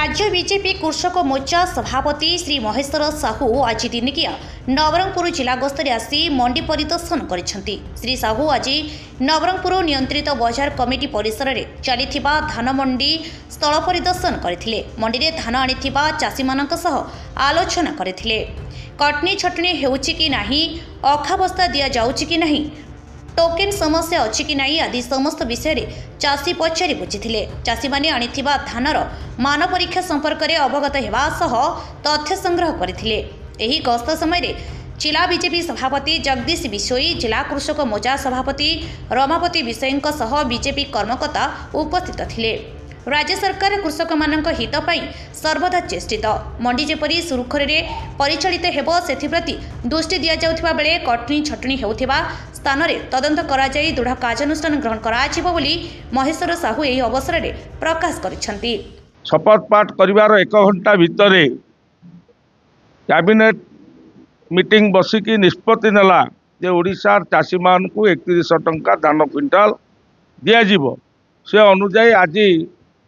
राज्य बीजेपी कृषक मोर्चा सभापति श्री महेश्वर साहू आज दिनिकिया नवरंगपुर जिला गस्तरे आसी मंडी परिदर्शन करिसेंती। श्री साहू आज नवरंगपुर नियंत्रित बजार कमिटी परिसर में चलिथिबा धान मंडी स्थल परिदर्शन करथिले। मंडी रे धान आनिथिबा चाषी मानक सह आलोचना करथिले। कटनी छटनी हेउछि कि नाही, अखाबस्ता दिया जाउछि कि नाही, टोकेन समस्या अच्छी कि नहीं आदि समस्त विषय रे चाषी पचारि बुझिथिले। चाषी माने आनिथिबा धानर मान परीक्षा संपर्क में अवगत हेबा सह तथ्य संग्रह करथिले। एही गस्त समय रे जिला बीजेपी सभापति जगदीश बिशोई, जिला कृषक मोर्चा सभापति रमापति विषयींक सह बीजेपी कर्मकर्ता उपस्थित थिले। राज्य सरकार कृषक मानक हित पाई सर्वदा चेष्टित। मंडी जेपरी सुरुखुरे परिचालित हेबो सेथिप्रति दृष्टि दिया जाउथिबा बेले कटनी छटनी हेउथिबा स्थान में तदंत करा जाई दृढ़ कार्यानुष्ठान ग्रहण कराजिबो बोली महेश्वर साहू एही अवसर में प्रकाश करिसेंती। शपथ पाठ करिवार 1 घंटा भितरे कैबिनेट मीटिंग बसिकी निष्पत्ति नेला जे ओडिशार चाषी मान को 3100 टंका धान क्विंटाल दिया जिवो। से अनुजाई आज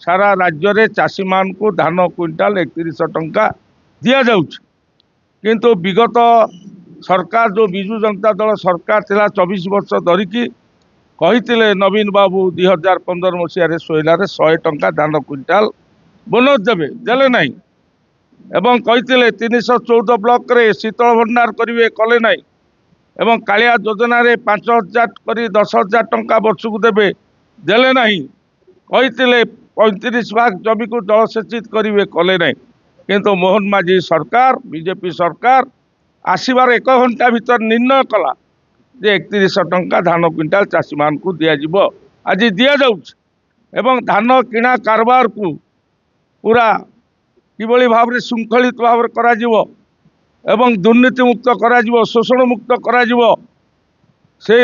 सारा राज्य रे चाषी मान को धान क्विंटाल 3100 टंका दिया जाउछ। किंतु विगत सरकार जो विजु जनता दल सरकार थिला 24 वर्ष धरिकी कही नवीन बाबू 2015 मसीह सोइला 100 टंका धान क्विंटाल बोनस देवे देले नहीं एवं कही 314 ब्लॉक रे शीतल भंडार करेंगे कले नहीं एवं कालिया योजना रे 5000 करी 10,000 टंका वर्ष को देवे देले नहीं कही 35 भाग जमी को जलसेचित करेंगे कले नहीं। किंतु मोहन माझी सरकार बीजेपी सरकार आसबार 1 घंटा भीतर निर्णय कला जे 3100 टंका धान क्विंटाल चाषी मान को दिज्व आज दि जाउछ एवं धान किणा कारबार को पूरा किभली भाव में श्रृंखलित भाव करा जिवो एवं दुर्नीति मुक्त करा जिवो, शोषण मुक्त करा जिवो। से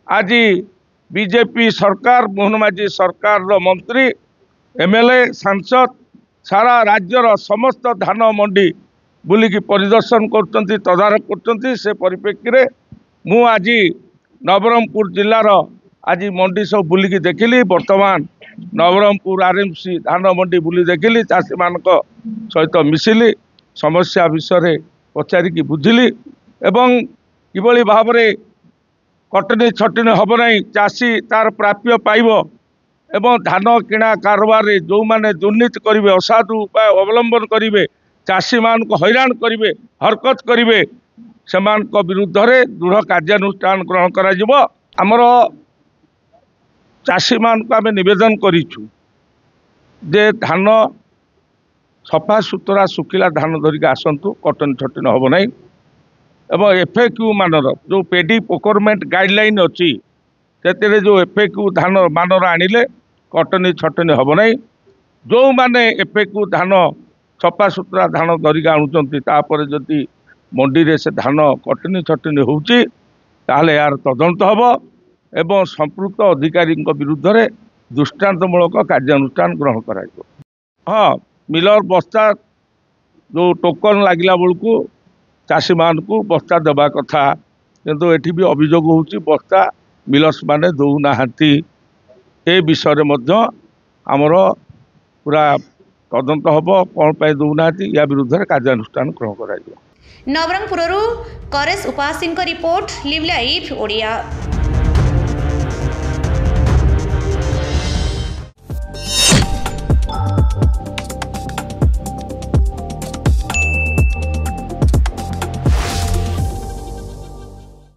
आज बीजेपी सरकार मोहन माझी सरकार मंत्री एमएलए सांसद सारा राज्यर समस्त धान मंडी बुलिकी परिदर्शन करचंती, तदारख करचंती। से परिप्रेक्षी रे मु आज नवरंगपुर जिलार आज मंडी सब बुलिकी देखिली। वर्तमान नवरंगपुर आरएमसी धान मंडी बुली देखिली, चाषी मान सहित मिसिली, समस्या विषय पचारिकी बुझिली एवं किभली भाव में कटनी छटनी हम नहीं, चाषी तार प्राप्य पाइब एवं धान किणा कारबार जो माने दुर्नीति करेंगे, असाधु उपाय अवलंबन करेंगे, चाषी मान को हैरान करेंगे, हरकत करेंगे, से विरुद्ध में दृढ़ कार्यानुष्ठान ग्रहण करा। आमर चाषी मान को आम निवेदन करिछु जे धान सफा सुतरा सुखिला धान धरिक आसतु, कटनी छटनी हम नहीं एवं एफएक्यू मानर जो पेडी प्रोक्योरमेंट गाइडलाइन अच्छी से जो एफएक्यू धान मानर आनिले कटनी छटनी हम नहीं। जो माने एफएक्यू धान सफा सुतरा धान धरिक आणुचंती तापर जदि मंडी रे से धान कटनी छटनी होउची ताहले यार तदंत हब एवं संपृक्त अधिकारी विरुद्ध में दृष्टांतमूलक कार्यानुष्ठान ग्रहण कराइबो। हाँ, मिलर बस्ता जो टोकन लागिला बेलू चाषी मान को बस्ता देवा कथा, किंतु एठी भी अभियोग होउची बस्ता मिलर्स माने दौ नाहांती। ए विषय मध्य आमर पूरा तदंत हब, कौन पाई दौ नाहांती, या विरुद्ध में कार्यानुष्ठान ग्रहण कराइबो। नवरंगपुररू करेश उपासी रिपोर्ट, लिव लाइव ओडिया।